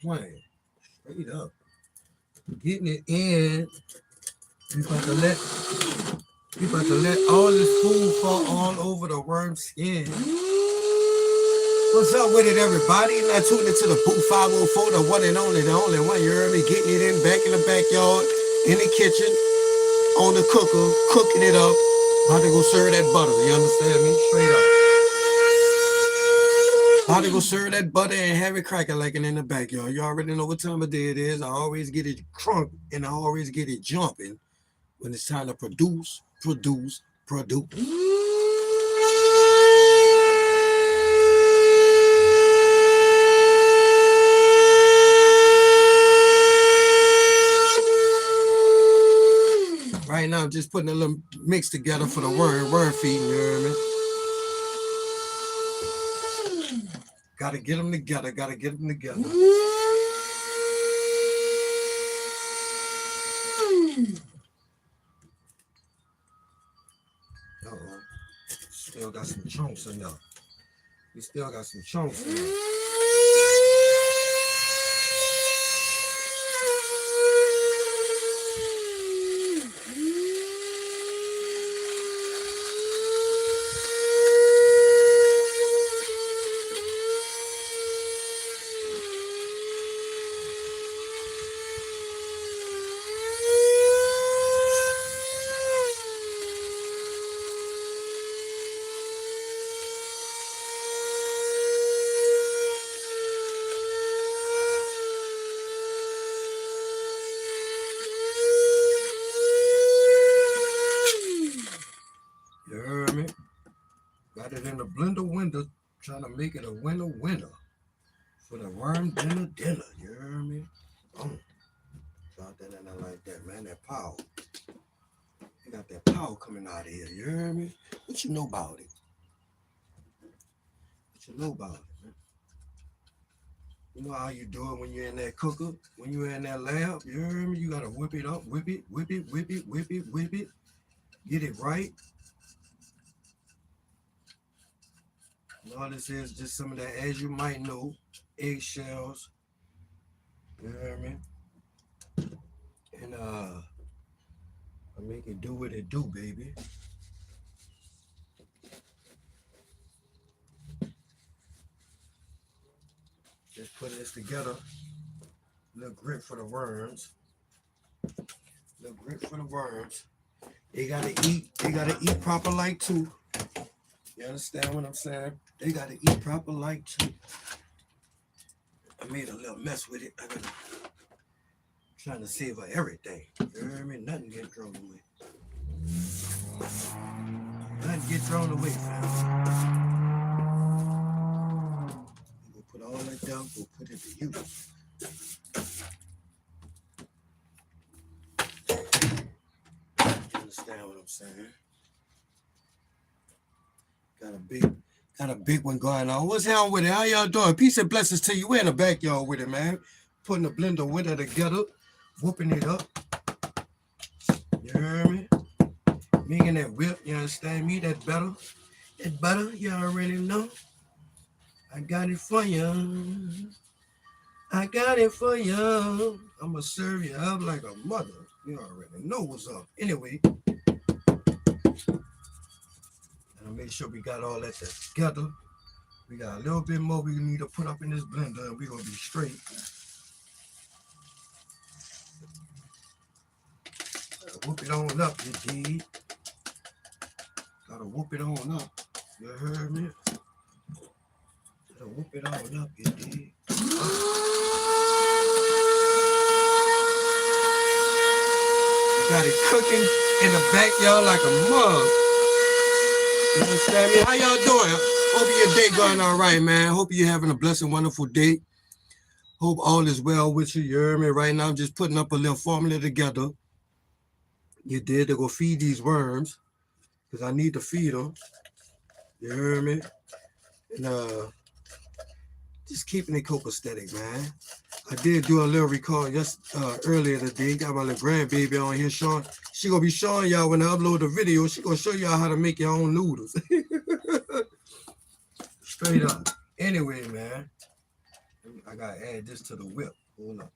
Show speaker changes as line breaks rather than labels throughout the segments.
playing. Straight up. Getting it in. We about to let all this food fall all over the worm skin. What's up with it, everybody? You're not tuned into the Boo 504, the one and only, the only one. You heard me? Getting it in back in the backyard, in the kitchen, on the cooker, cooking it up. About to go serve that butter. You understand me? Straight up. About to go serve that butter and have it cracking like it in the backyard. You already know what time of day it is. I always get it crunk and I always get it jumping when it's time to produce. Right now, I'm just putting a little mix together for the worm feeding, you hear me? Gotta get them together, Uh-oh. Still got some chunks in there. We still got some chunks in there. You heard me? Got it in the blender window, trying to make it a winner for the worm dinner. You heard me? Drop that in there like that, man. That power. You got that power coming out of here. You heard me? What you know about it? Man? You know how you do it when you're in that cooker, when you're in that lab. You heard me? You gotta whip it up, whip it. Get it right. And all this is just some of that, as you might know, eggshells. You heard me? And I make it do what it do, baby. Just putting this together. Little grip for the worms. They gotta eat proper like too. You understand what I'm saying? They gotta eat proper like too. I made a little mess with it. I'm trying to save her everything. You heard me? Nothing get thrown away. Fam. We'll put all that down, we'll put it to use. Understand what I'm saying? Got a big one going on. What's happening with it? How y'all doing? Peace and blessings to you. We're in the backyard with it, man. Putting the blender window together, whooping it up. You hear me? Making that whip, you understand me? That butter, you already know. I got it for you. I'ma serve you up like a mother. You already know what's up. Anyway, I'll make sure we got all that together. We got a little bit more we need to put up in this blender and we're gonna be straight. Whoop it on up, you dig? Gotta whoop it on up. You heard me? Gotta whoop it on up, you dig? Got it cooking in the backyard like a mug. You understand me? How y'all doing? Hope your day going all right, man. Hope you're having a blessed, wonderful day. Hope all is well with you. You heard me? Right now, I'm just putting up a little formula together. You did to go feed these worms because I need to feed them. You heard me? And just keeping it copacetic, man. I did do a little record earlier today. Got my little grandbaby on here showing. She gonna be showing y'all when I upload the video. She gonna show y'all how to make your own noodles. Straight up. Anyway, man. I gotta add this to the whip. Hold up.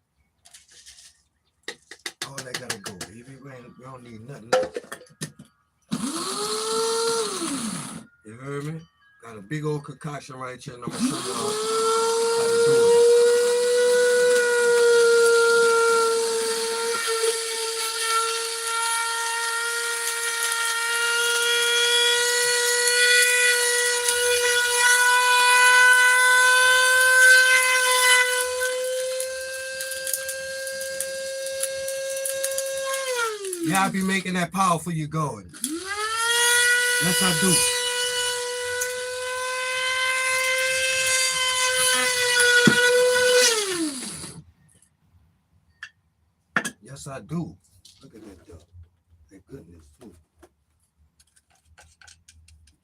All that gotta go, baby. We don't need nothing else. You heard me? Got a big old concoction right here, and I'm gonna show y'all how to do it. Yeah, I be making that power for you going. Yes, I do. Yes, I do. Look at that dog. That goodness, too.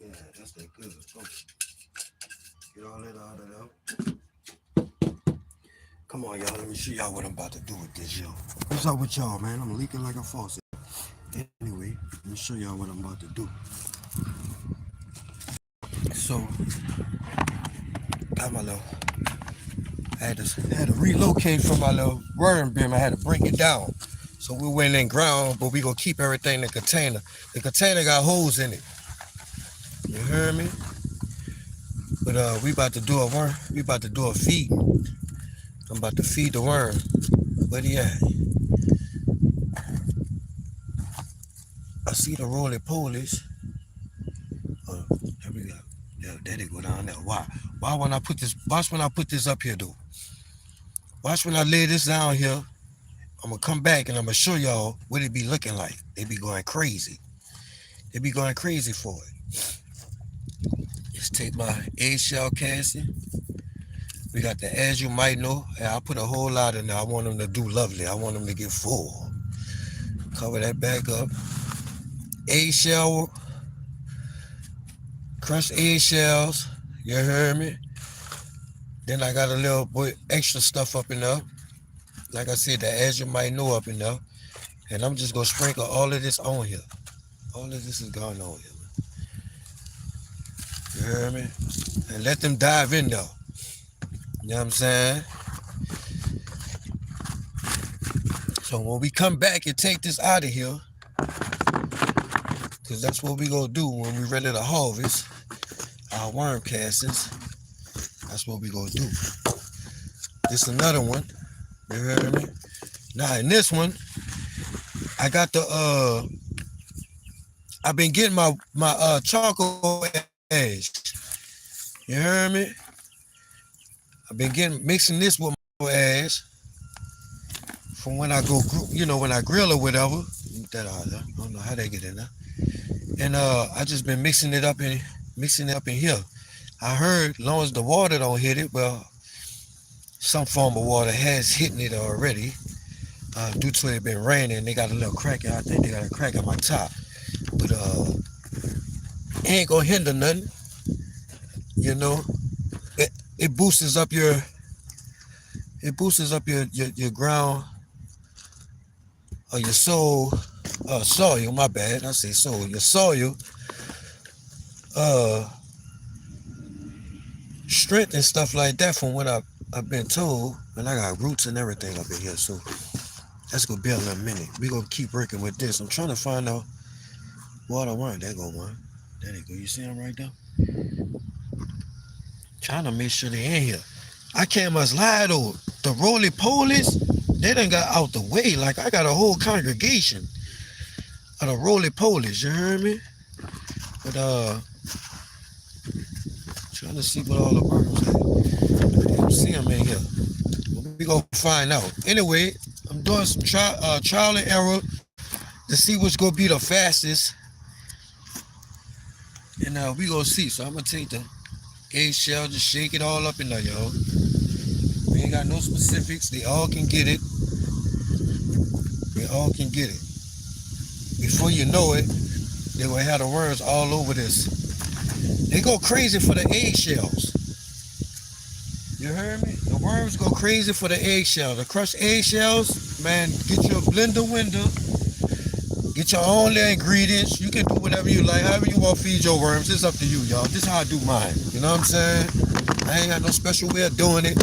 Yeah, that's that good. Oh. Get all that out of there. Come on, y'all. Let me show y'all what I'm about to do with this, yo. What's up with y'all, man? I'm leaking like a faucet. Anyway, let me show y'all what I'm about to do. So, got my little... I had to relocate from my little worm bin. I had to break it down. So we went in ground, but we gonna keep everything in the container. The container got holes in it. You heard me? But we about to do a worm. We about to do a feed. I'm about to feed the worm. Where he at? I see the roly-polies. Oh, there we go. There they go down there. Why? Why when I put this? Watch when I put this up here, though. Watch when I lay this down here. I'm gonna come back and I'm gonna show y'all what it be looking like. They be going crazy. They be going crazy for it. Just take my eggshell casting. We got the, as you might know, I put a whole lot in there. I want them to do lovely. I want them to get full. Cover that back up. Eggshell, crushed eggshells. You heard me? Then I got a little bit extra stuff up in there. Like I said, the as you might know up in there. And I'm just gonna sprinkle all of this on here. All of this is going on here. You heard me? And let them dive in there. You know what I'm saying? So when we come back and take this out of here, because that's what we gonna do when we ready to harvest our worm castings. That's what we gonna do. This another one. You heard me? Now in this one, I got the I've been getting my charcoal ash. You heard me? I've been mixing this with my ash from when I go, you know, when I grill or whatever. That I don't know how they get in there. And I just been mixing it up in here. I heard, as long as the water don't hit it, well, some form of water has hit it already. Due to it been raining, they got a little crack. I think they got a crack on my top, but it ain't gonna hinder nothing. You know, it boosts up your ground or your soil. My bad. I say soil. Your soil strength and stuff like that, from what I've been told. And I got roots and everything up in here, so that's gonna be in a minute. We gonna keep working with this. I'm trying to find out water worm. There go one. There they go. You see them right there? Trying to make sure they in here. I can't much lie though. The roly-polies, they done got out the way. Like I got a whole congregation of the roly-polies. You heard me? But trying to see what all the worms are. I didn't see them in here. We gonna find out. Anyway, I'm doing some trial and error to see what's gonna be the fastest, and we gonna see. So I'm gonna take the eggshell, just shake it all up in there, y'all. We ain't got no specifics. They all can get it. They all can get it. Before you know it, they will have the worms all over this. They go crazy for the eggshells. You heard me? The worms go crazy for the eggshells. The crushed eggshells, man, get your blender window. Get your own little ingredients. You can do whatever you like. However you want to feed your worms. It's up to you, y'all. This is how I do mine. You know what I'm saying? I ain't got no special way of doing it.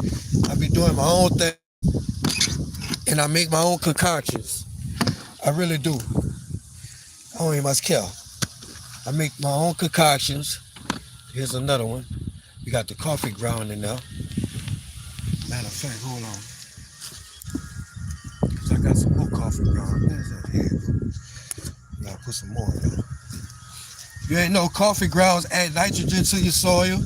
I be doing my own thing, and I make my own concoctions. I really do. I don't even much care. I make my own concoctions. Here's another one. We got the coffee ground in there. Matter of fact, hold on. Cause I got some more coffee ground. Where's that? Here you go. You gotta put some more in there. You ain't know coffee grounds add nitrogen to your soil.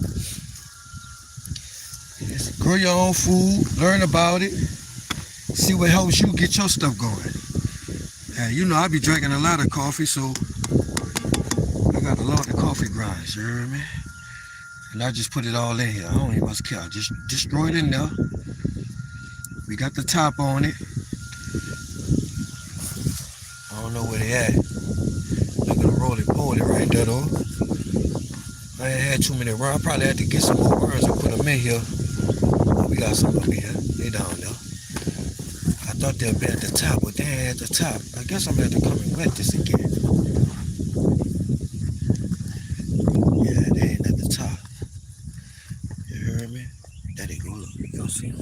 Just grow your own food, learn about it, see what helps you get your stuff going. And you know I be drinking a lot of coffee, so I got a lot of coffee grinds, you hear me? And I just put it all in here. I don't even much care. Just throw it in there. We got the top on it. I don't know where they at. They're gonna roll it, pull it right there though. I ain't had too many runs. I probably had to get some more runs and put them in here. Oh, we got some up here. They down there. I thought they'd be at the top, but they ain't at the top. I guess I'm gonna have to come and wet this again. Yeah, they ain't at the top. You heard me? There they go. Look, y'all see them?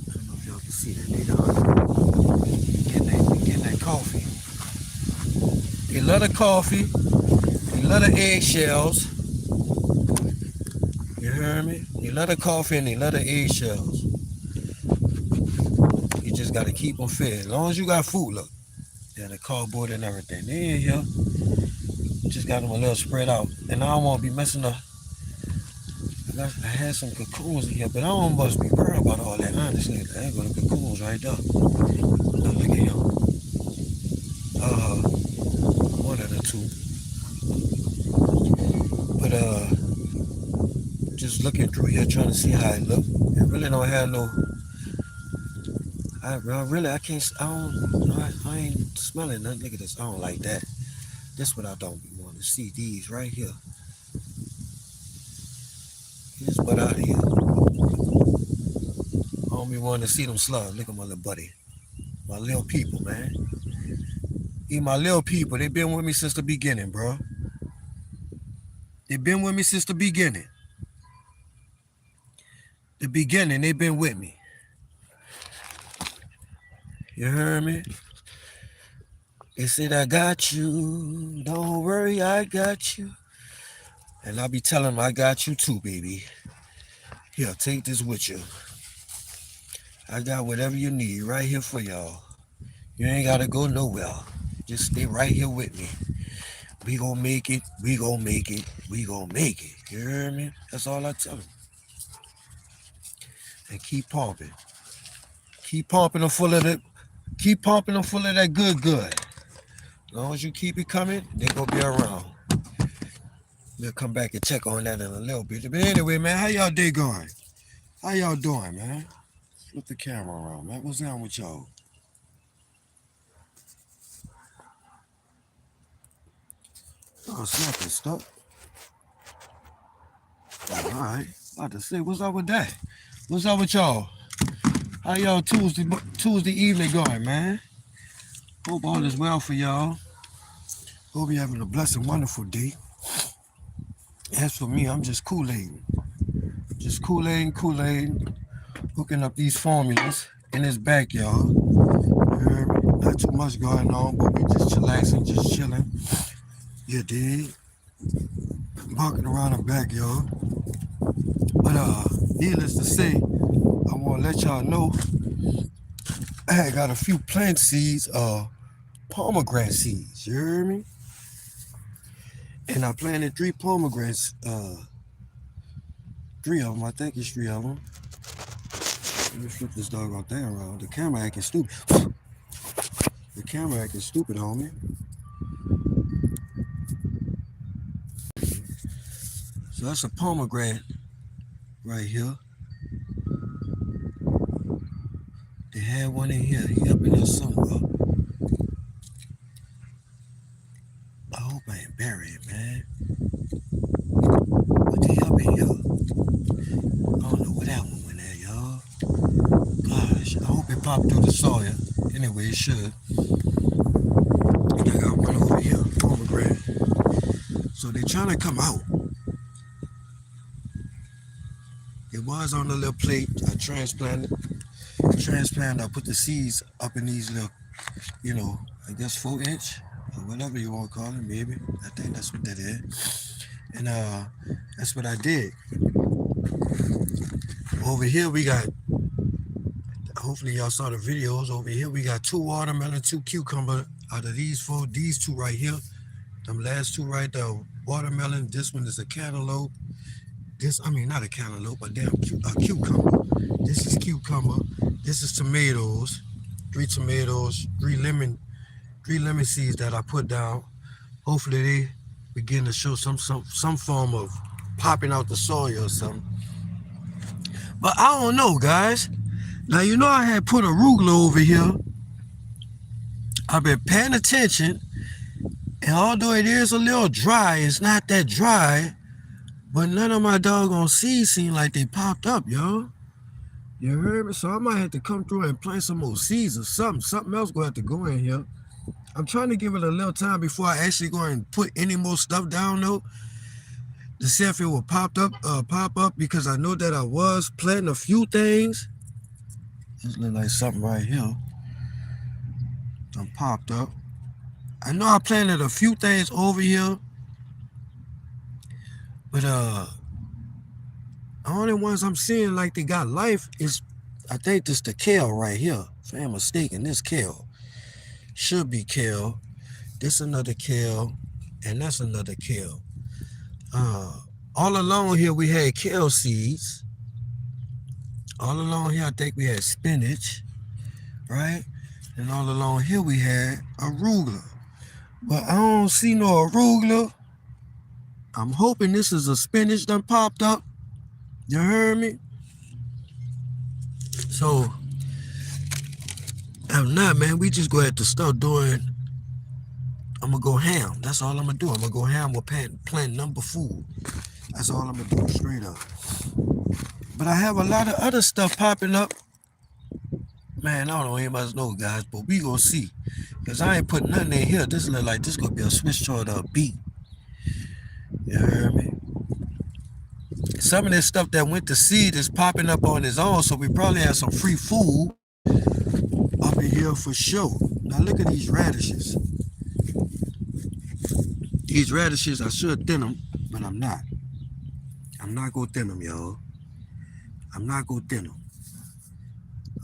I don't know if y'all can see that. They down there. Getting that coffee. They love the coffee. They love the eggshells. You heard me? They love the coffee and they love the eggshells. You just gotta keep them fed. As long as you got food, look. Yeah, the cardboard and everything. They in here. Just got them a little spread out. And I don't want to be messing up. I had some cocoons in here, but I don't must be worried about all that, honestly. There go the cocoons right there. Now look at him. One of the two. But just looking through here trying to see how it look. It really don't have no. I ain't smelling nothing. Look at this. I don't like that. This what I don't be wanting to see. These right here. Here's what out here. I don't be wanting to see them slugs. Look at my little buddy. My little people, man. My little people, they been with me since the beginning, bro. They been with me since the beginning. The beginning, they been with me. You heard me? They said, I got you. Don't worry, I got you. And I be telling them, I got you too, baby. Here, take this with you. I got whatever you need right here for y'all. You ain't got to go nowhere. Just stay right here with me. We gonna make it. We gonna make it. We gonna make it. You hear me? That's all I tell them. And keep pumping. Keep pumping them full of it. Keep pumping them full of that good. As long as you keep it coming, they gonna be around. We'll come back and check on that in a little bit. But anyway, man, how y'all day going? How y'all doing, man? Flip the camera around, man. What's down with y'all? Oh, snap is stuck. All right. About to say, what's up with that? What's up with y'all? How y'all Tuesday evening going, man? Hope all is well for y'all. Hope you're having a blessed and wonderful day. As for me, I'm just Kool-Aiding. Just Kool-Aiding, hooking up these formulas in his backyard. You heard me? Not too much going on, but we just chillaxing, just chilling. You dig? Walking around the backyard. But needless to say, I want to let y'all know I had got a few plant seeds, pomegranate seeds. You hear me? And I planted 3 pomegranates. 3 of them. I think it's 3 of them. Let me flip this doggone thing around. The camera acting stupid. The camera acting stupid, homie. So that's a pomegranate right here. They had one in here. He up in there somewhere. I hope I ain't buried, man. But they up in here. I don't know where that one went at, y'all. Gosh, I hope it popped through the soil. Anyway, it should. And I got one over here, pomegranate. So they trying to come out. It was on a little plate. I transplanted. I put the seeds up in these little, you know, I guess 4 inch or whatever you want to call it, maybe. I think that's what that is. And that's what I did. Over here we got, hopefully y'all saw the videos. Over here we got 2 watermelon, 2 cucumber. Out of these 4, these 2 right here, them last 2 right there, watermelon. This one is a cantaloupe. This, I mean, not a cantaloupe, but damn cucumber. This is cucumber. This is tomatoes. 3 tomatoes, 3 lemon seeds that I put down. Hopefully they begin to show some form of popping out the soil or something. But I don't know, guys. Now, you know I had put arugula over here. I've been paying attention. And although it is a little dry, it's not that dry. But none of my doggone seeds seem like they popped up, yo. You heard me? So I might have to come through and plant some more seeds or something. Something else gonna have to go in here. I'm trying to give it a little time before I actually go and put any more stuff down though, to see if it will pop up, because I know that I was planting a few things. This look like something right here. Done popped up. I know I planted a few things over here, but the only ones I'm seeing like they got life is, I think this the kale right here. If I ain't mistaken, this kale. Should be kale. This another kale, and that's another kale. All along here we had kale seeds. All along here I think we had spinach, right? And all along here we had arugula. But I don't see no arugula. I'm hoping this is a spinach done popped up. You heard me? So, if not, man, we just go ahead to start doing, I'm going to go ham. That's all I'm going to do. I'm going to go ham with plant number food. That's all I'm going to do, straight up. But I have a lot of other stuff popping up. Man, I don't know anybody know, guys, but we going to see. Because I ain't putting nothing in here. This look like this going to be a Swiss chard beat. You heard me? Some of this stuff that went to seed is popping up on its own, so we probably have some free food up in here for sure. Now look at these radishes. These radishes, I should thin them, but I'm not. I'm not gonna thin them, y'all. I'm not gonna thin them.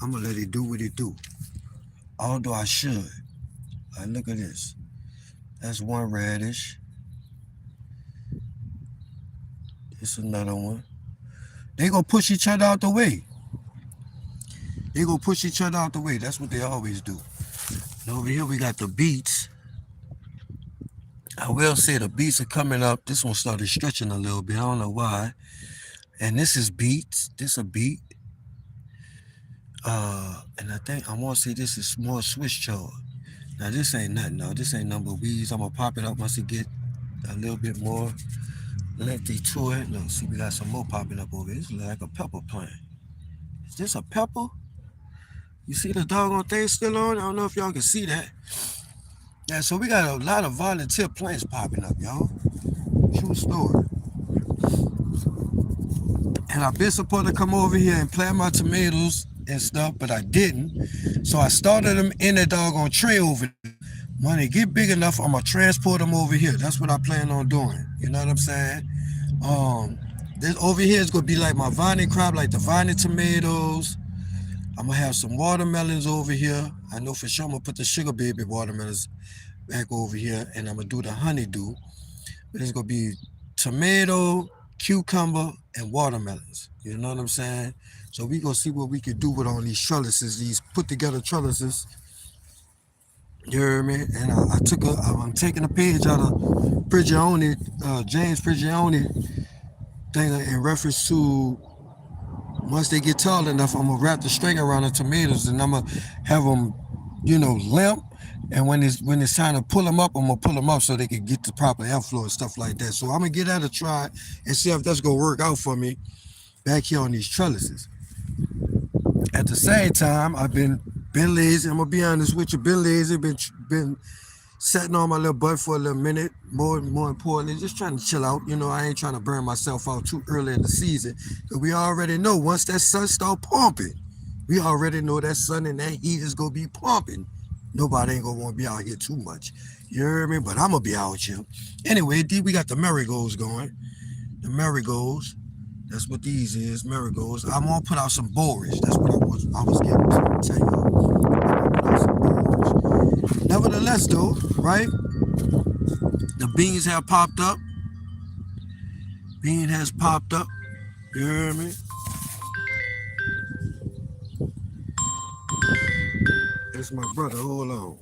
I'm gonna let it do what it do. Although I should. Like, look at this. That's one radish. It's another one. They gonna push each other out the way. They gonna push each other out the way. That's what they always do. And over here we got the beets. I will say the beets are coming up. This one started stretching a little bit. I don't know why. And this is beets. This a beet. And I think I want to say this is more Swiss chard. Now this ain't nothing. No, this ain't number weeds. I'm gonna pop it up once it get a little bit more lengthy to it. Look, see, we got some more popping up over here. This looks like a pepper plant. Is this a pepper? You see the doggone thing still on? I don't know if y'all can see that. Yeah, so we got a lot of volunteer plants popping up, y'all. True story. And I've been supposed to come over here and plant my tomatoes and stuff, but I didn't. So I started them in the doggone tray over there. When they get big enough, I'm gonna transport them over here. That's what I plan on doing. You know what I'm saying? This over here is gonna be like my vine crop, like the vine tomatoes. I'm gonna have some watermelons over here. I know for sure I'm gonna put the sugar baby watermelons back over here, and I'm gonna do the honeydew. But it's gonna be tomato, cucumber, and watermelons. You know what I'm saying? So we gonna see what we can do with all these trellises, these put together trellises. You heard me? And I'm taking a page out of Prigioni, James Prigioni thing in reference to, once they get tall enough, I'm gonna wrap the string around the tomatoes and I'm gonna have them, limp. And when it's time to pull them up, I'm gonna pull them up so they can get the proper airflow and stuff like that. So I'm gonna give that a try and see if that's gonna work out for me back here on these trellises. At the same time, I've been lazy. I'm gonna be honest with you, been lazy, been sitting on my little butt for a little minute. More importantly, just trying to chill out. You know, I ain't trying to burn myself out too early in the season. Cause we already know once that sun start pumping, we already know that sun and that heat is gonna be pumping. Nobody ain't gonna want to be out here too much. You hear me? But I'm gonna be out here. Anyway, D, we got the marigolds going. The marigolds. That's what these is, marigolds. I'm gonna put out some borage. That's what I was getting to tell y'all. I'm gonna put out some borage. Nevertheless, though, right? The beans have popped up. Bean has popped up. You hear me? It's my brother. Hold on.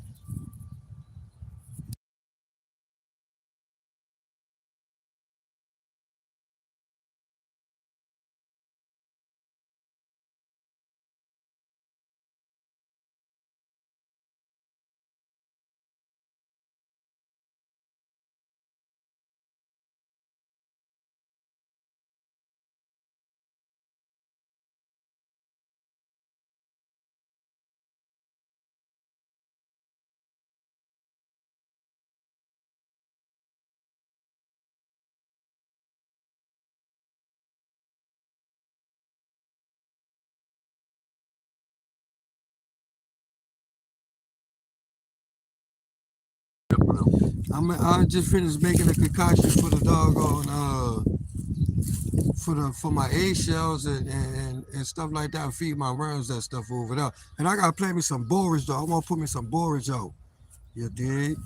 I just finished making a concoction for the doggone for my eggshells and stuff like that. I feed my worms that stuff over there. And I gotta play me some borage though. I wanna put me some borage out. You dig?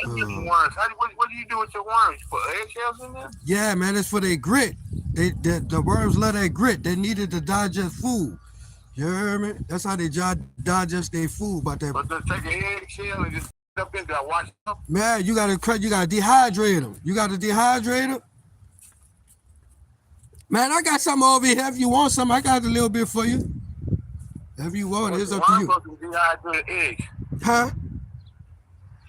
Worms. What do you do with your worms? Put eggshells in there?
Yeah, man, it's for their grit. The worms love their grit. They needed to digest food. You hear me? That's how they digest their food.
But just take an eggshell and just up in there, wash them.
Man, you gotta dehydrate them. You gotta dehydrate them. Man, I got some over here. If you want some, I got a little bit for you. If you want, it's up to you.
Dehydrated eggs.
Huh?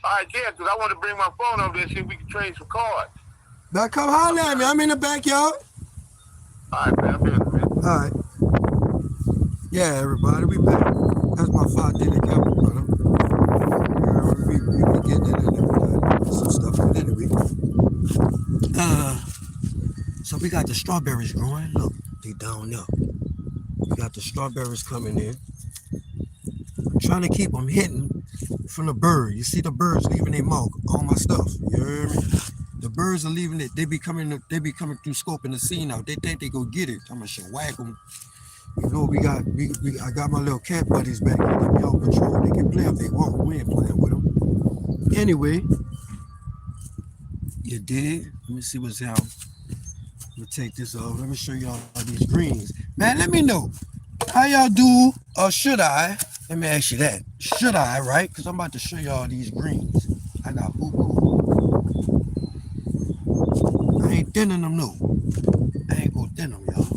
All right, yeah, because I want to bring my phone over there and see if we can trade some cards.
Now come holler at me. I'm in the backyard.
All right, man. I'm in, man.
All right. Yeah, everybody, we back. That's my 5 daily capital, brother. We be getting it and everything. Some stuff. But anyway. So we got the strawberries growing. Look, they down there. We got the strawberries coming in. I'm trying to keep them hidden from the bird. You see the birds leaving their mark on my stuff. You hear me? The birds are leaving it. They be coming through scoping the scene out. They think they go get it. I'm gonna whack them. You know, I got my little cat buddies back here. They be on patrol. They can play if they want. We ain't playing with them. Anyway, you dig? Let me see what's how. I'm gonna take this off. Let me show y'all these greens. Man, let me know how y'all do, or should I? Let me ask you that. Should I, right? Because I'm about to show y'all these greens. I got I ain't thinning them, no. I ain't gonna thin them, y'all.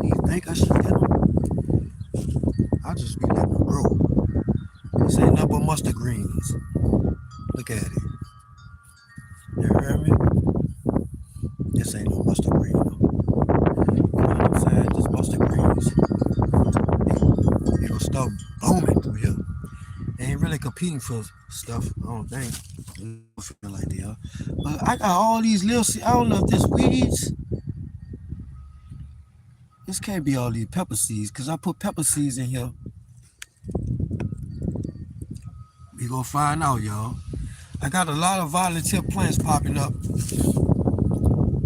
You think I should thin them? I'll just be letting them grow. This ain't nothing but mustard greens. Look at it. You hear me? This ain't no mustard green, though. You know what I'm saying? Just mustard greens. It'll start booming through here. They ain't really competing for stuff, I don't think. I don't feel like they are. But I got all these little, I don't know if this weeds. This can't be all these pepper seeds, because I put pepper seeds in here. We gonna find out, y'all. I got a lot of volunteer plants popping up.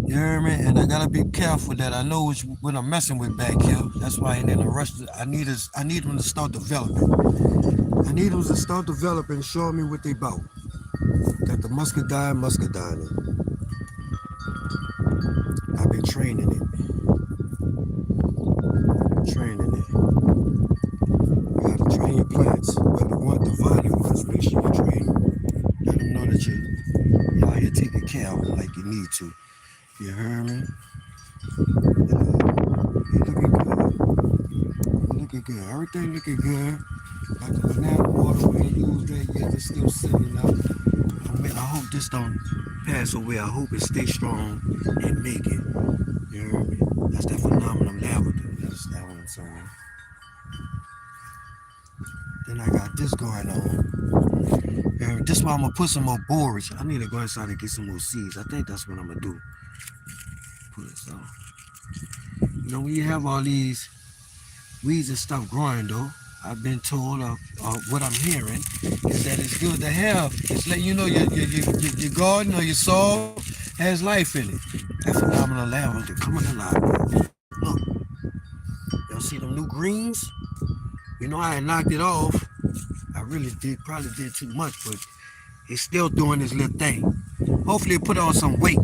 You hear me? And I gotta be careful that I know what I'm messing with back here. That's why I ain't in a rush. I need them to start developing. I need them to start developing, showing me what they about. Got the muscadine. I've been training it. You gotta train your plants. Whether you want the violent ones, make sure you train them. Let them know that you're out here taking care of them like you need to. You heard me? Looking good. Everything looking good. Like the banana water, we ain't used that yet. It's still sitting out. I hope this don't pass away. I hope it stays strong and make it. You heard me? That's that phenomenal lavender. You understand what I'm saying? Then I got this going on. And this why I'm gonna put some more borage. I need to go inside and get some more seeds. I think that's what I'm gonna do. Put it so. You know, when you have all these weeds and stuff growing though, I've been told what I'm hearing is that it's good to have. It's letting you know your garden or your soil has life in it. That phenomenal lavender coming alive. Look, y'all see them new greens? You know I had knocked it off. I really did, probably did too much, but it's still doing this little thing. Hopefully it put on some weight.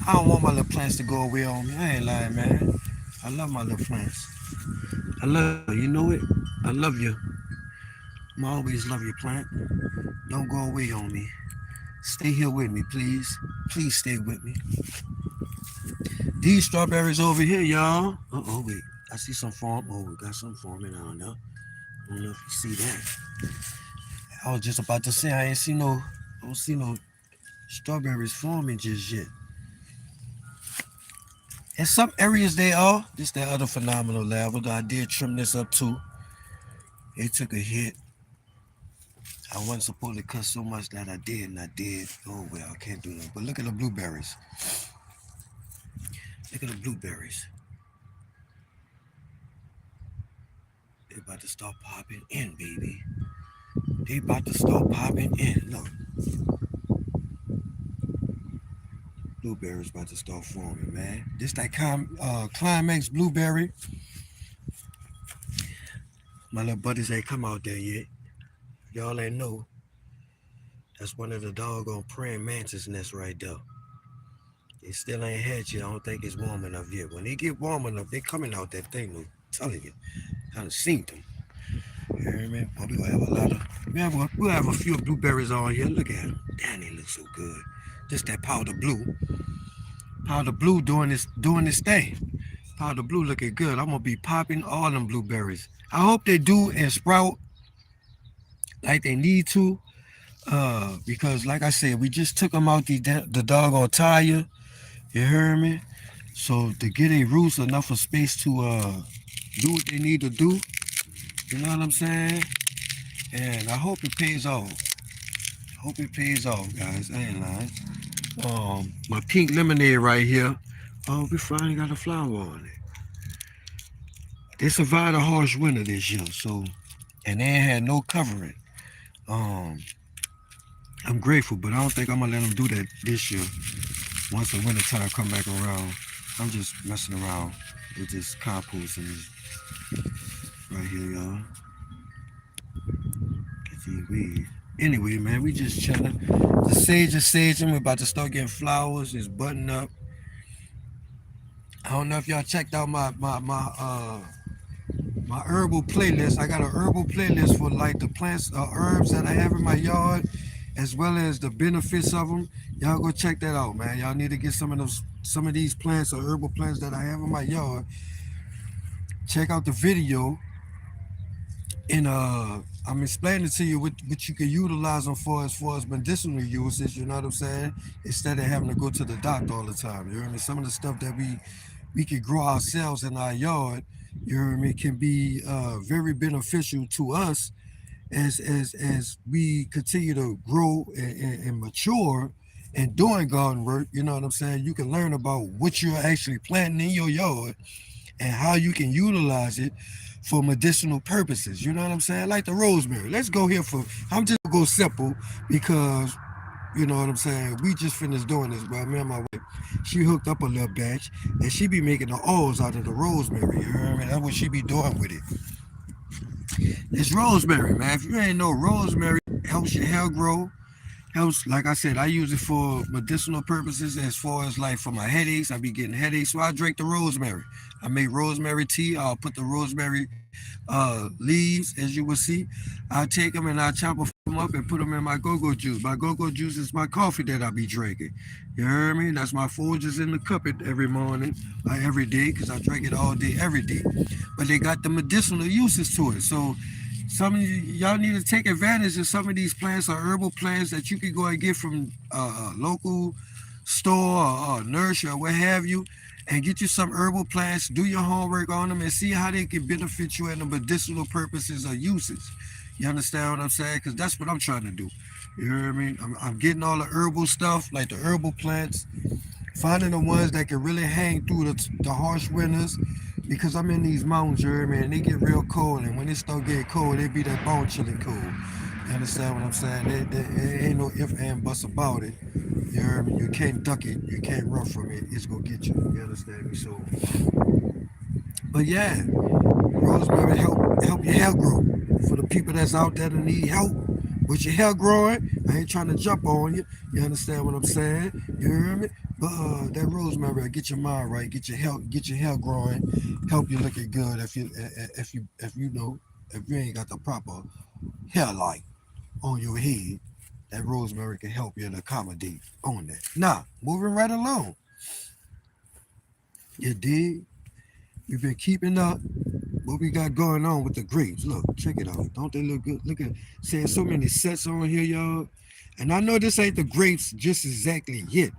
I don't want my little plants to go away on me. I ain't lying, man. I love my little plants. I love you. You know it? I love you. I'm always love your plant. Don't go away on me. Stay here with me, please. Please stay with me. These strawberries over here, y'all. Uh-oh, wait. I see some form. Oh, we got some forming on there. I don't know if you see that. I was just about to say I don't see no strawberries forming just yet. In some areas they are. This that other phenomenal lavender. I did trim this up too. It took a hit. I wasn't supposed to cut so much that I did, and I did. Oh well, I can't do that. But look at the blueberries. Look at the blueberries. They about to start popping in, baby. They about to start popping in. Look, blueberries about to start forming, man. This that climax blueberry. My little buddies ain't come out there yet. Y'all ain't know. That's one of the doggone praying mantis nests right there. It still ain't hatched yet. I don't think it's warm enough yet. When they get warm enough, they coming out that thing. I'm telling you, I done seen them. You hear me? Oh, we gonna have a lot of. We'll have a few blueberries on here. Look at them. Damn, they look so good. Just that powder blue. Powder blue doing this thing. Powder blue looking good. I'm gonna be popping all them blueberries. I hope they do and sprout like they need to. Because like I said, we just took them out the doggone tire. You hear me? So to get a roots enough of space to do what they need to do. You know what I'm saying? And I hope it pays off. Hope it pays off, guys. I ain't lying. My pink lemonade right here. Oh, we finally got a flower on it. They survived a harsh winter this year, so and they ain't had no covering. Um, I'm grateful, but I don't think I'm gonna let them do that this year. Once the winter time come back around, I'm just messing around with this compost and this right here, y'all. Get these weeds. Anyway, man, we just chilling. The sage is saging. We're about to start getting flowers. It's button up. I don't know if y'all checked out my herbal playlist. I got an herbal playlist for like the plants, herbs that I have in my yard, as well as the benefits of them. Y'all go check that out, man. Y'all need to get some of these plants or herbal plants that I have in my yard. Check out the video, and I'm explaining to you what you can utilize them for as far as medicinal uses. You know what I'm saying? Instead of having to go to the doctor all the time. You hear me? Some of the stuff that we can grow ourselves in our yard, you hear me, can be very beneficial to us as we continue to grow and mature and doing garden work. You know what I'm saying? You can learn about what you're actually planting in your yard and how you can utilize it for medicinal purposes. You know what I'm saying? Like the rosemary. Let's go here for. I'm just gonna go simple because you know what I'm saying. We just finished doing this, but me and my wife, she hooked up a little batch, and she be making the oils out of the rosemary. You hear me? That's what she be doing with it. It's rosemary, man. If you ain't know, rosemary helps your hair grow. Helps, like I said, I use it for medicinal purposes as far as like for my headaches. I be getting headaches, so I drink the rosemary. I make rosemary tea. I'll put the rosemary leaves, as you will see. I take them and I chop them up and put them in my go-go juice. My go-go juice is my coffee that I be drinking. You hear me? That's my Folgers in the cup every morning, every day, because I drink it all day, every day. But they got the medicinal uses to it. So some of y'all need to take advantage of some of these plants or herbal plants that you can go and get from a local store or nursery or what have you, and get you some herbal plants, do your homework on them, and see how they can benefit you in the medicinal purposes or uses. You understand what I'm saying? Because that's what I'm trying to do. You hear me? I'm getting all the herbal stuff, like the herbal plants, finding the ones that can really hang through the harsh winters. Because I'm in these mountains, you hear me? And they get real cold. And when it start getting cold, it be that bone chilling cold. You understand what I'm saying? There ain't no if and buts about it. You hear me? You can't duck it. You can't run from it. It's gonna get you. You understand me? So, but yeah, rosemary help your hair grow. For the people that's out there that need help with your hair growing, I ain't trying to jump on you. You understand what I'm saying? You hear me? But that rosemary will get your mind right, get your hair growing, help you looking good. If you know if you ain't got the proper hair light on your head, that rosemary can help you and accommodate on that. Now, moving right along. You dig? We've been keeping up what we got going on with the grapes. Look, check it out. Don't they look good? Look at saying so many sets on here, y'all. And I know this ain't the grapes just exactly yet,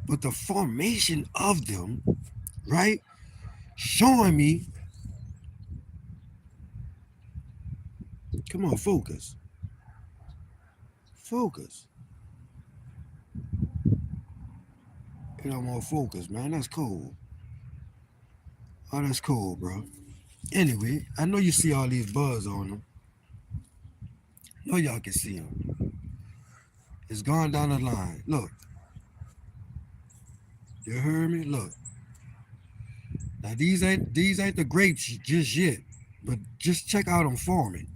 but the formation of them, right? Showing me, come on, focus. Focus. You know, more focus, man. That's cool. Oh, that's cool, bro. Anyway, I know you see all these buzz on them. I know y'all can see them. It's going down the line. Look, you heard me? Look. Now these ain't the grapes just yet, but just check out them forming.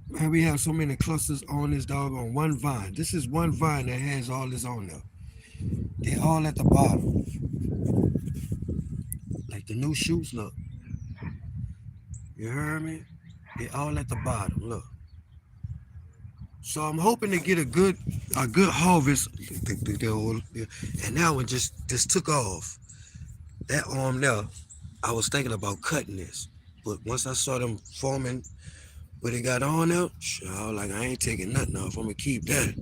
Man, we have so many clusters on this dog on one vine. This is one vine that has all this on there. They all at the bottom, like the new shoots. Look, you heard me? They all at the bottom. Look. So I'm hoping to get a good harvest. And that one just took off. That arm there, I was thinking about cutting this, but once I saw them forming what they got on there, I was like, I ain't taking nothing off. I'm gonna keep that.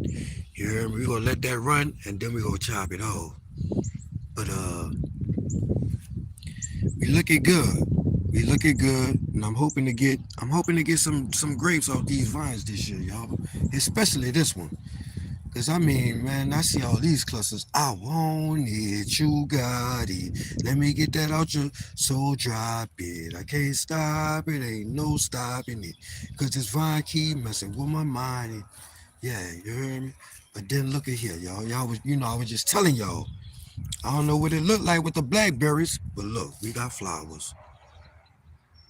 You hear me? We gonna let that run, and then we gonna chop it off. But we looking good. We looking good, and I'm hoping to get some grapes off these vines this year, y'all. Especially this one. Cause I mean, man, I see all these clusters. I want it, you got it. Let me get that out your soul, drop it. I can't stop it, ain't no stopping it. Cause this vine keep messing with my mind. Yeah, you heard me? But then look at here, y'all. Y'all was, I was just telling y'all. I don't know what it looked like with the blackberries, but look, we got flowers.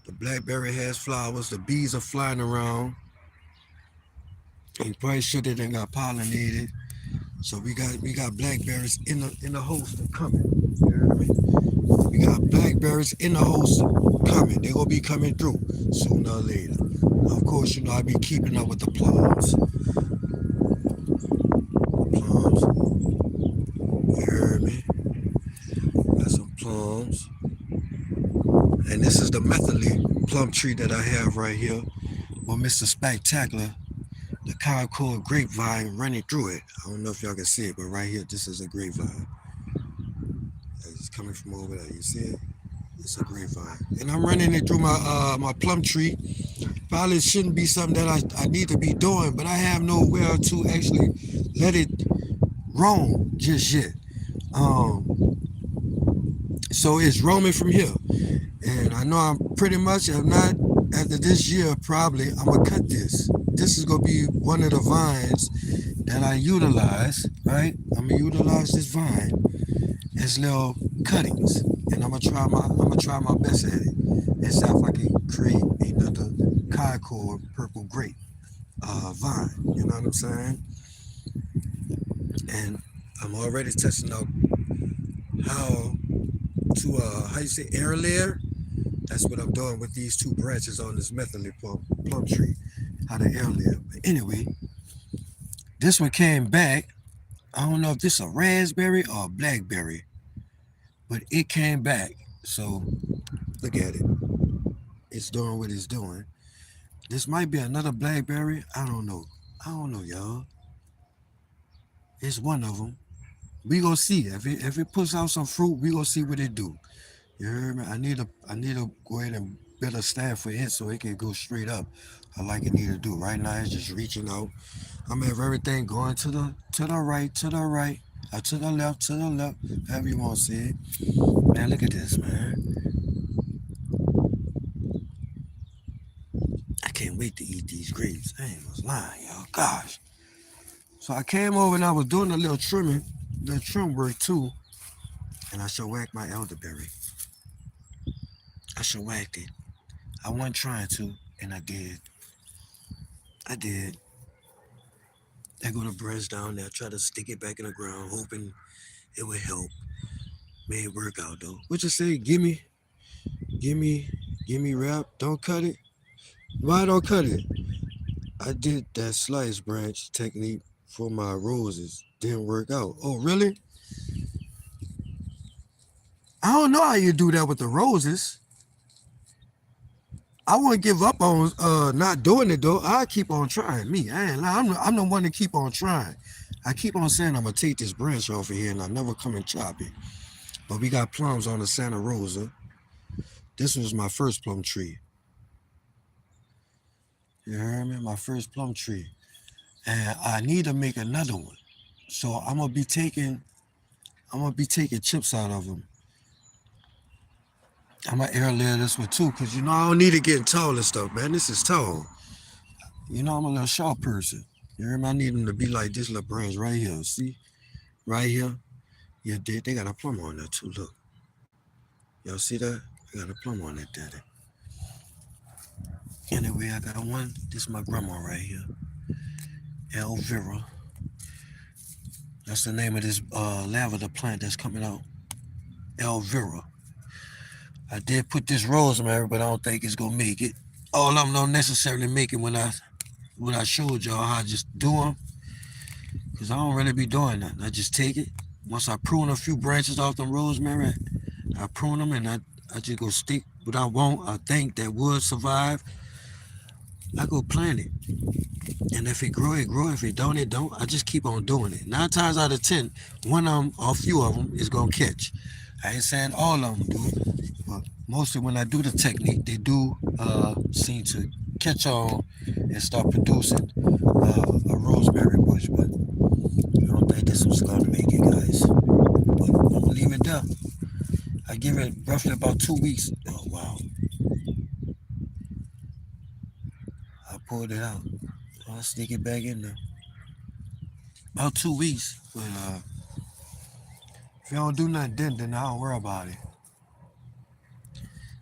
The blackberry has flowers. The bees are flying around. And probably sure they done got pollinated. So we got blackberries in the holster coming. You heard me? We got blackberries in the holster coming. They're gonna be coming through sooner or later. Of course, I be keeping up with the plums. Plums. You heard me? Got some plums. And this is the methylated plum tree that I have right here. Well, Mr. Spectacular, the Concord grapevine running through it. I don't know if y'all can see it, but right here, this is a grapevine. It's coming from over there. You see it? It's a grapevine. And I'm running it through my plum tree. Probably shouldn't be something that I need to be doing, but I have nowhere to actually let it roam just yet. Um, so it's roaming from here. And I know I'm pretty much, if not after this year, probably I'm gonna cut this. This is gonna be one of the vines that I utilize, right? I'm gonna utilize this vine as little cuttings, and I'm gonna try my best at it and see if I can create another Concord purple grape vine. You know what I'm saying? And I'm already testing out how to how you say air layer. That's what I'm doing with these two branches on this methylated plum tree. How to air layer. But anyway, this one came back. I don't know if this is a raspberry or a blackberry, but it came back. So look at it. It's doing what it's doing. This might be another blackberry. I don't know. I don't know, y'all. It's one of them. We gonna see if it puts out some fruit. We gonna see what it do. You heard me? I need to go ahead and build a stand for it so it can go straight up. I like it need to do. Right now it's just reaching out. I'm have everything going to the right, to the left, however you want to see it. Man, look at this, man. I can't wait to eat these grapes. I ain't gonna lie, y'all. Gosh. So I came over and I was doing a little trimming, little trim work too, and I should whack my elderberry. I should whacked it. I wasn't trying to, and I did. I did. I go to branch down there, try to stick it back in the ground, hoping it would help. May it work out though. What you say? Give me, give me wrap. Don't cut it. Why don't cut it? I did that slice branch technique for my roses. Didn't work out. Oh, really? I don't know how you do that with the roses. I wouldn't give up on not doing it though. I keep on trying. Me, I ain't lie. I'm the one to keep on trying. I keep on saying I'm gonna take this branch off of here and I never come and chop it. But we got plums on the Santa Rosa. This was my first plum tree. You heard me? My first plum tree. And I need to make another one. So I'm gonna be taking chips out of them. I'm gonna air layer this one too, cause I don't need it getting tall and stuff, man. This is tall. I'm a little short person. You hear me? I need them to be like this little branch right here. See? Right here. Yeah, they got a plum on there too. Look. Y'all see that? I got a plum on that, daddy. Anyway, I got one. This is my grandma right here. Elvira. That's the name of this lavender plant that's coming out. Elvira. I did put this rosemary, but I don't think it's gonna make it. All of them don't necessarily make it when I showed y'all how I just do them, cause I don't really be doing nothing. I just take it. Once I prune a few branches off the rosemary, I prune them and I just go stick what I think that would survive. I go plant it. And if it grow, it grow. If it don't, it don't. I just keep on doing it. 9 times out of 10, one of them or a few of them is gonna catch. I ain't saying all of them do, but mostly when I do the technique, they do seem to catch on and start producing a rosemary bush. But I don't think this was gonna make it, guys. But I'm gonna leave it there. I give it roughly about 2 weeks. Oh wow! I pulled it out. I'll stick it back in there. About 2 weeks. But if you don't do nothing then I don't worry about it.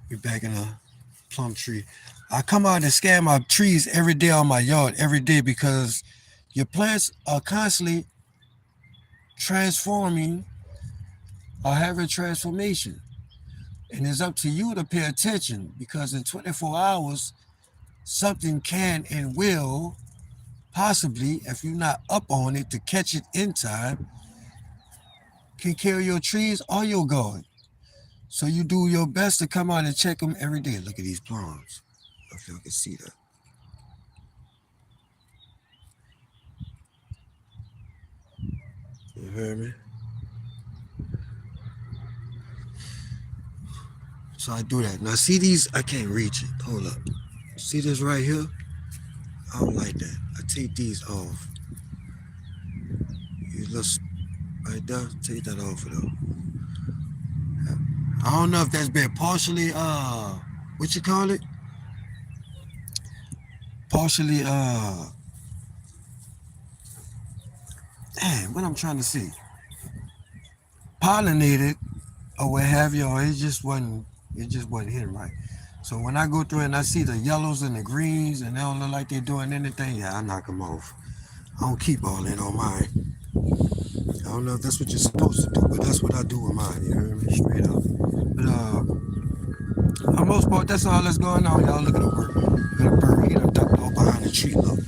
Be back in a plum tree. I come out and scan my trees every day on my yard, every day, because your plants are constantly transforming or having transformation. And it's up to you to pay attention, because in 24 hours, something can and will possibly, if you're not up on it to catch it in time, can kill your trees or your garden. So you do your best to come out and check them every day. Look at these plums. I don't know if y'all can see that. You heard me? So I do that. Now see these? I can't reach it. Hold up. See this right here? I don't like that. I take these off. You look right there. Take that off of though. I don't know if that's been partially what you call it? Partially damn, what I'm trying to see. Pollinated or what have you, or it just wasn't hitting right. So when I go through and I see the yellows and the greens and they don't look like they're doing anything, yeah, I knock them off. I don't keep all that on mine. I don't know if that's what you're supposed to do, but that's what I do with mine. You hear me? Straight up. But for the most part, that's all that's going on, y'all. Look at the work. Look at the bird. He done ducked all behind the tree. Look.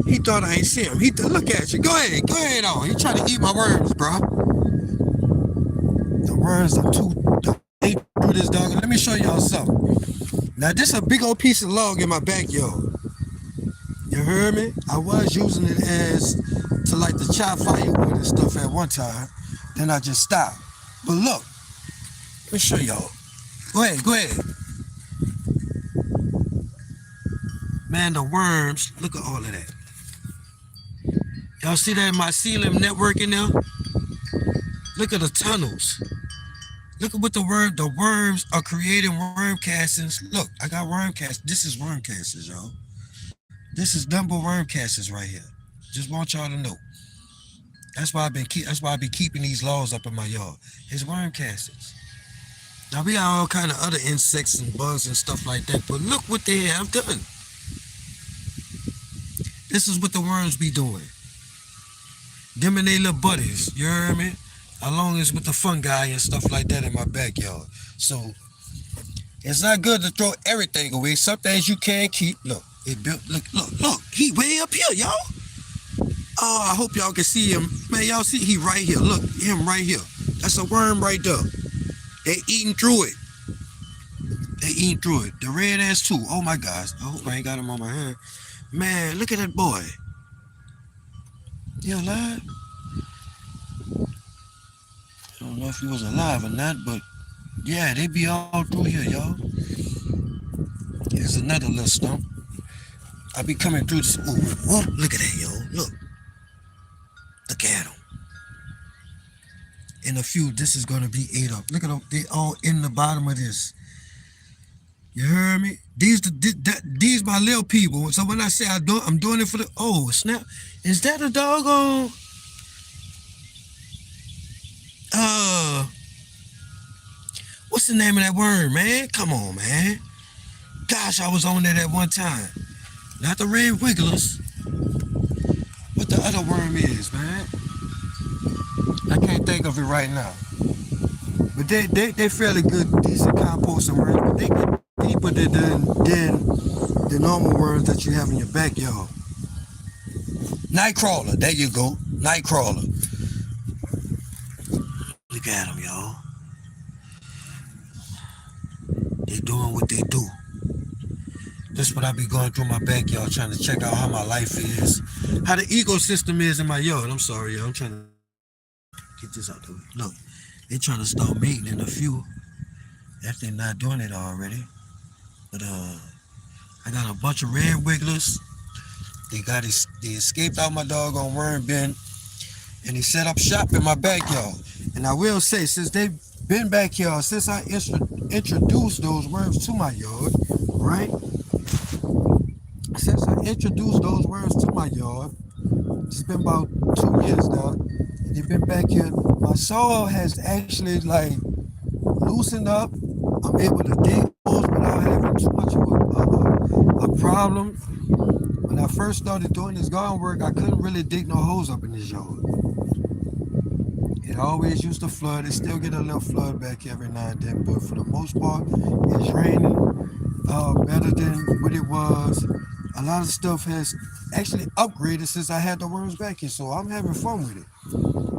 He thought I ain't see him. Look at you. Go ahead on. He trying to eat my worms, bro. The worms are too ate through this dog. Let me show y'all something. Now this is a big old piece of log in my backyard. You heard me? I was using it as to like the chop firewood and stuff at one time. Then I just stopped. But look, let me show y'all. Go ahead, go ahead. Man, the worms, look at all of that. Y'all see that mycelium network in there? Look at the tunnels. Look at what the worms are creating worm castings. Look, I got worm cast. This is worm castings, y'all. This is number worm castings right here. Just want y'all to know. That's why I be keeping these laws up in my yard. It's worm castings. Now we got all kind of other insects and bugs and stuff like that, but look what they have done. This is what the worms be doing. Them and they little buddies, you hear me? Along as with the fungi and stuff like that in my backyard. So it's not good to throw everything away. Some things you can't keep. Look, it built. Look. He way up here, y'all. Oh, I hope y'all can see him. Man, y'all see he right here. Look, him right here. That's a worm right there. They eating through it. They eating through it. The red ass too. Oh my gosh. I hope I ain't got him on my hand. Man, look at that boy. You alive? I don't know if he was alive or not, but yeah, they be all through here, y'all. Here's another little stump. I be coming through this. Ooh, look at that, yo. Look at them. In a few, this is gonna be ate up. Look at them. They all in the bottom of this. You heard me? These my little people. So when I say I'm doing it for the snap. Is that a doggone what's the name of that worm, man? Come on, man. Gosh, I was on there at one time. Not the red wigglers. What the other worm is, man? I can't think of it right now. But they fairly good, decent composting worms, but they get deeper than the normal worms that you have in your backyard. Nightcrawler, there you go. Nightcrawler. Look at them, y'all. They doing what they do. That's what I be going through my backyard, trying to check out how my life is, how the ecosystem is in my yard. I'm sorry, y'all. I'm trying to get this out the way. Look, they trying to start mating in a few, if they're not doing it already. But I got a bunch of red wigglers. They escaped out my doggone worm bin, and they set up shop in my backyard. And I will say, since they've been back here, since I introduced those worms to my yard, right? Since I introduced those worms to my yard, it's been about 2 years now. They've been back here. My soil has actually like loosened up. I'm able to dig holes without having too much of a problem. When I first started doing this garden work, I couldn't really dig no holes up in this yard. It always used to flood. It still get a little flood back every now and then, but for the most part, it's raining better than what it was. A lot of stuff has actually upgraded since I had the worms back here, so I'm having fun with it.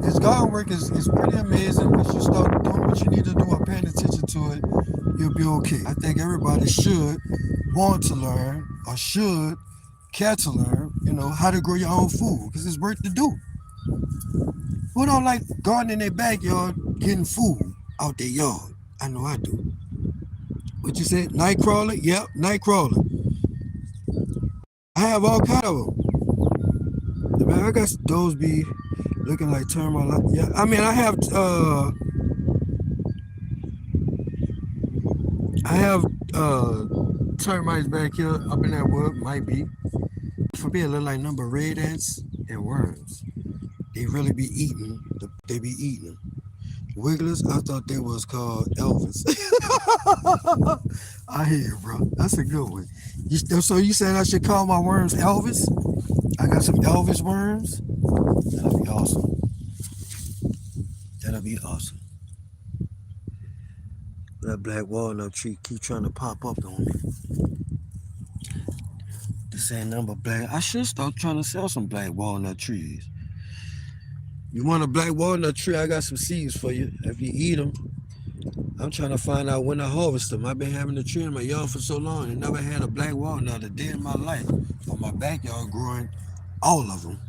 This garden work is pretty amazing. Once you start doing what you need to do or paying attention to it, you'll be okay. I think everybody should want to learn or should care to learn, how to grow your own food, because it's worth to do. Who don't like gardening in their backyard, getting food out their yard? I know I do. What you said? Nightcrawler? Yep, nightcrawler. I have all kind of them. Man, I got those be looking like termite. Yeah, I mean, I have termites back here up in that wood. Might be. For me, it look like number red ants and worms. They really be eating. They be eating them. Wigglers, I thought they was called Elvis. I hear you, bro. That's a good one. So you said I should call my worms Elvis? I got some Elvis worms. That'll be awesome. That'll be awesome. That black walnut tree keep trying to pop up on me. This ain't number black. I should start trying to sell some black walnut trees. You want a black walnut tree? I got some seeds for you. If you eat them, I'm trying to find out when I harvest them. I've been having a tree in my yard for so long and never had a black walnut a day in my life. But my backyard growing all of them.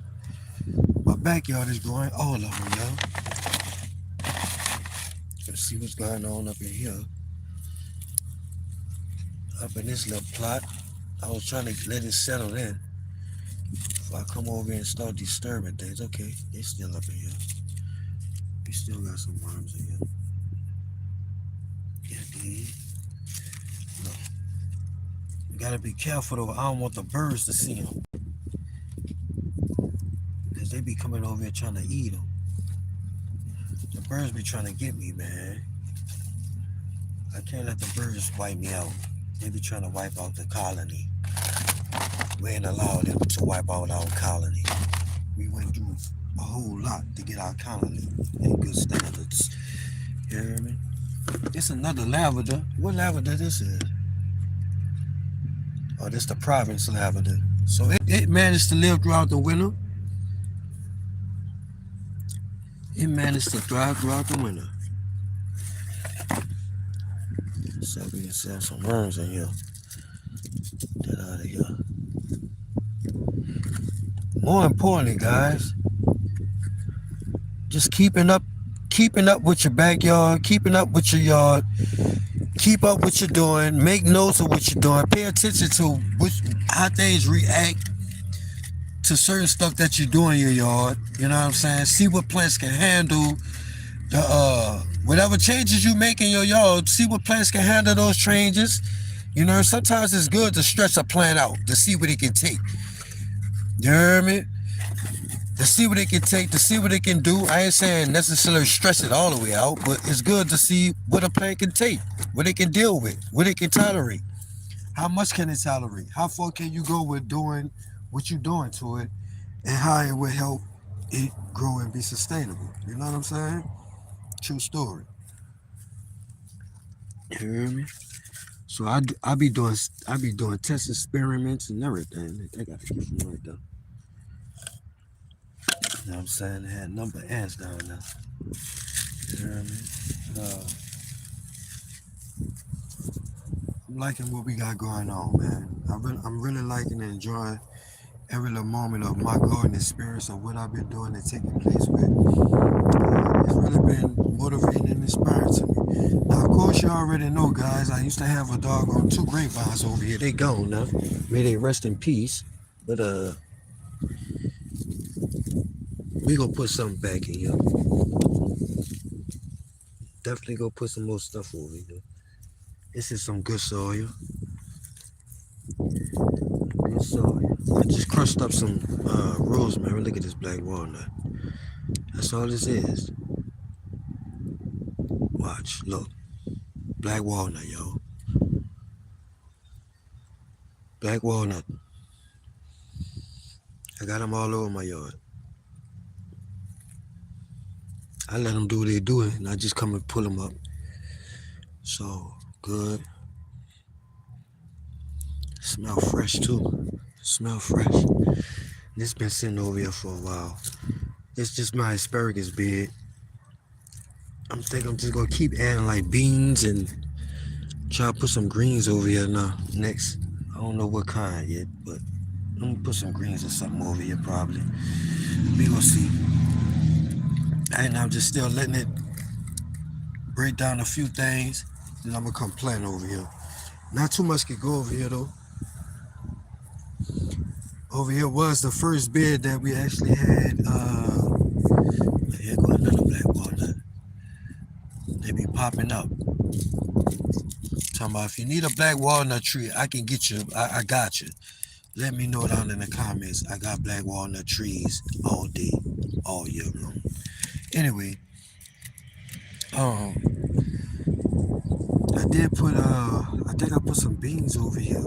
My backyard is growing all of them, y'all. Let's see what's going on up in here. Up in this little plot. I was trying to let it settle in before I come over here and start disturbing things. Okay, they still up in here. We still got some worms in here. Yeah, dude. Look, you gotta be careful though. I don't want the birds to see them. Because they be coming over here trying to eat them. The birds be trying to get me, man. I can't let the birds wipe me out. They be trying to wipe out the colony. We ain't allowed them to wipe out our colony. We went through a whole lot to get our colony in good standards. You hear me? It's another lavender. What lavender this is? Oh, this the province lavender. So it managed to live throughout the winter. It managed to thrive throughout the winter. So we can sell some worms in here. Get out of here. More importantly, guys, just keeping up with your backyard, keeping up with your yard, keep up what you're doing, make notes of what you're doing, pay attention to how things react to certain stuff that you do in your yard. You know what I'm saying? See what plants can handle the whatever changes you make in your yard. See what plants can handle those changes. You know, sometimes it's good to stretch a plant out to see what it can take. You hear me? To see what it can take, to see what it can do. I ain't saying necessarily stress it all the way out, but it's good to see what a plant can take, what it can deal with, what it can tolerate. How much can it tolerate? How far can you go with doing what you're doing to it, and how it will help it grow and be sustainable. You know what I'm saying? True story. You hear me? So I be doing test experiments and everything. They got to get from right there. You know what I'm saying? They had number ants down there. You hear me? I'm liking what we got going on, man. I'm really liking and enjoying every little moment of my garden experience of what I've been doing and taking place with. It's really been motivating and inspiring to me. Now, of course, you already know, guys, I used to have a dog on 2 grapevines over here. They gone now. May they rest in peace. But we gonna put something back in here. Definitely go put some more stuff over here. This is some good soil. Good soil. I just crushed up some rosemary. Look at this black walnut. That's all this is. Watch, look. Black walnut, yo. Black walnut. I got them all over my yard. I let them do what they do, and I just come and pull them up. So, good. Smell fresh, too. Smell fresh. This been sitting over here for a while. It's just my asparagus bed. I'm just gonna keep adding like beans and try to put some greens over here now. Next, I don't know what kind yet, but I'm gonna put some greens or something over here probably. We gonna see. And I'm just still letting it break down a few things. Then I'm gonna come plant over here. Not too much could go over here though. Over here was the first bed that we actually had. Here go another black walnut. They be popping up. Talking about if you need a black walnut tree, I can get you. I got you. Let me know down in the comments. I got black walnut trees all day, all year long. Anyway, I did put I think I put some beans over here.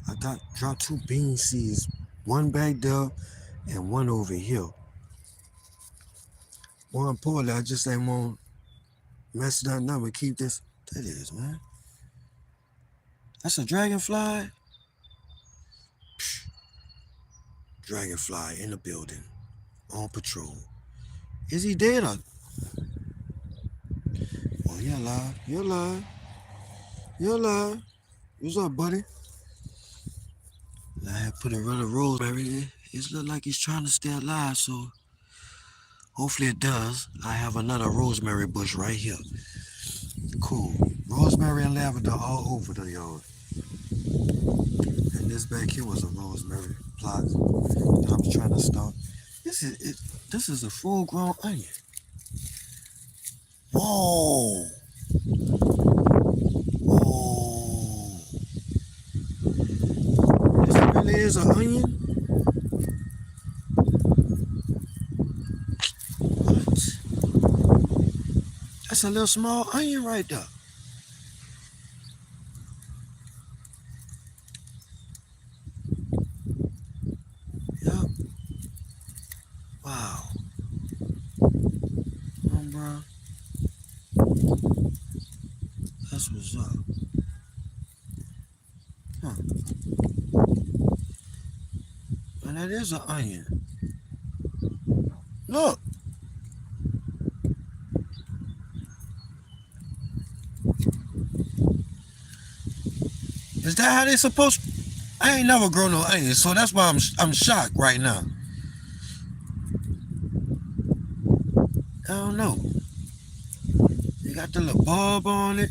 I dropped 2 bean seeds, one back there and one over here. More importantly, I just ain't want to mess it up now. We keep this. That is, man. That's a dragonfly. Dragonfly in the building, on patrol. Is he dead or? Oh, you're alive. You're alive. You're alive. What's up, buddy? I have put a run of rosemary there. It looks like he's trying to stay alive, so hopefully it does. I have another rosemary bush right here. Cool. Rosemary and lavender all over the yard. And this back here was a rosemary plot that I was trying to start. This is it. This is a full-grown onion. Whoa! Whoa! This really is an onion. What? That's a little small onion right there. Yup. Wow. Bro. That's what's up. Huh. And that is an onion. Look. Is that how they supposed? I ain't never grown no onions, so that's why I'm shocked right now. I don't know. You got the little bulb on it.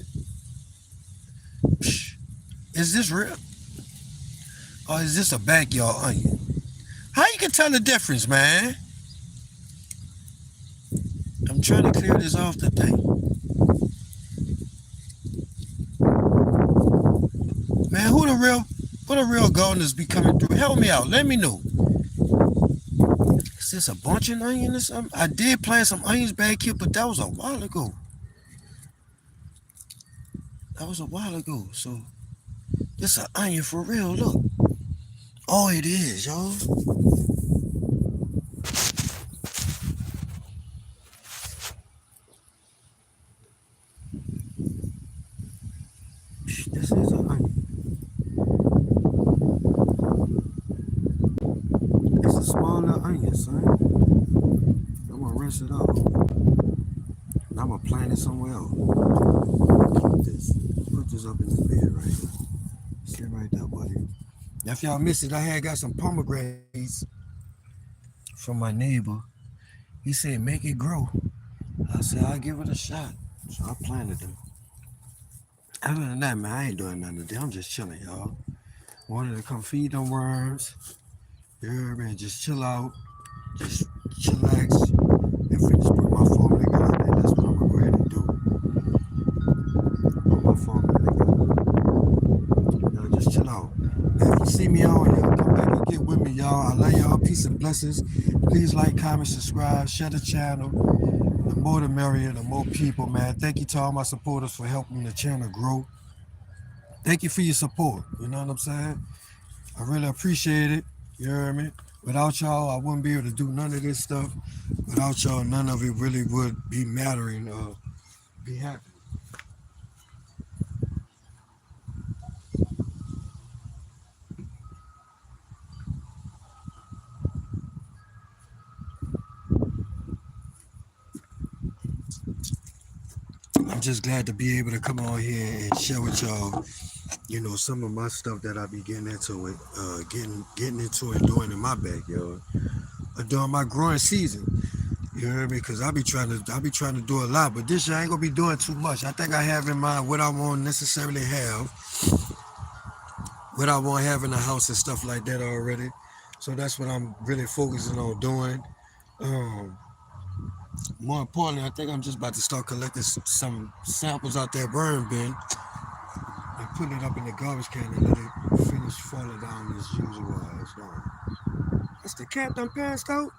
Psh. Is this real? Or is this a backyard onion? How you can tell the difference, man? I'm trying to clear this off the thing. Man, who the real gardeners be coming through? Help me out. Let me know. Is this a bunch of onions or something? I did plant some onions back here, but that was a while ago. That was a while ago. So this an onion for real. Look. Oh, it is, y'all. This is an onion. It's a smaller onion, son. I'm gonna rinse it off. And I'm gonna plant it somewhere else. Put this up in the bed right here. Sit right there, buddy. Now, if y'all missed it, I had got some pomegranates from my neighbor. He said, make it grow. I said, I'll give it a shot. So I planted them. Other than that, man, I ain't doing nothing today. I'm just chilling, y'all. Wanted to come feed them worms. You heard me? Just chill out. Just chillax. And finish putting my phone together. And that's what I'm going to go ahead and do. Put my phone together. Just chill out. If you see me on here, come back and get with me, y'all. I love y'all. Peace and blessings. Please like, comment, subscribe, share the channel. The more the merrier, the more people, man. Thank you to all my supporters for helping the channel grow. Thank you for your support. You know what I'm saying? I really appreciate it. You heard me? Without y'all, I wouldn't be able to do none of this stuff. Without y'all, none of it really would be mattering or be happening. I'm just glad to be able to come on here and share with y'all, you know, some of my stuff that I be getting into it, getting into it doing in my backyard, during my growing season. You heard me? Because I be trying to do a lot, but this year I ain't gonna be doing too much. I think I have in mind what I won't necessarily have, what I won't have in the house and stuff like that already. So that's what I'm really focusing on doing. More importantly, I think I'm just about to start collecting some samples out there burn bin and putting it up in the garbage can and let it finish falling down as usual. That's the cat done passed out.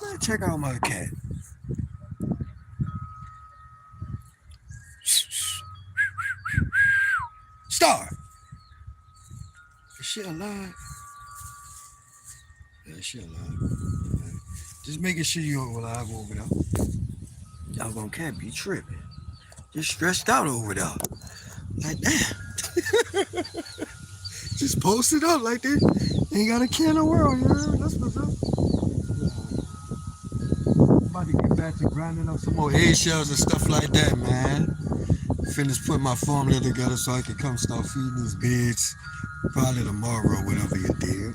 Let's check out my cat. Star. Is she alive? Yeah, she alive. Right. Just making sure you're alive over there. Y'all gonna can't be tripping. Just stressed out over there. Like damn. Just post it up like this. Ain't got a care in the world, you know? That's what's up. I'm about to get back to grinding up some more eggshells and stuff like that, man. Finish putting my formula together so I can come start feeding these beds probably tomorrow or whatever you did.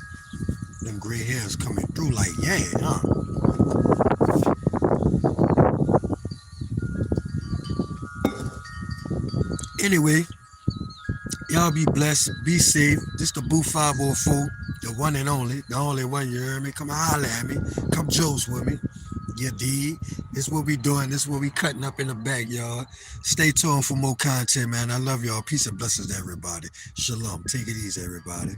Them gray hairs coming through like, yeah, huh? Anyway, y'all be blessed, be safe. This the Boo 504, the one and only, the only one, you hear me? Come holler at me. Come Joe's with me. You dig? This what we doing. This what we cutting up in the backyard. Stay tuned for more content, man. I love y'all. Peace and blessings to everybody. Shalom. Take it easy, everybody.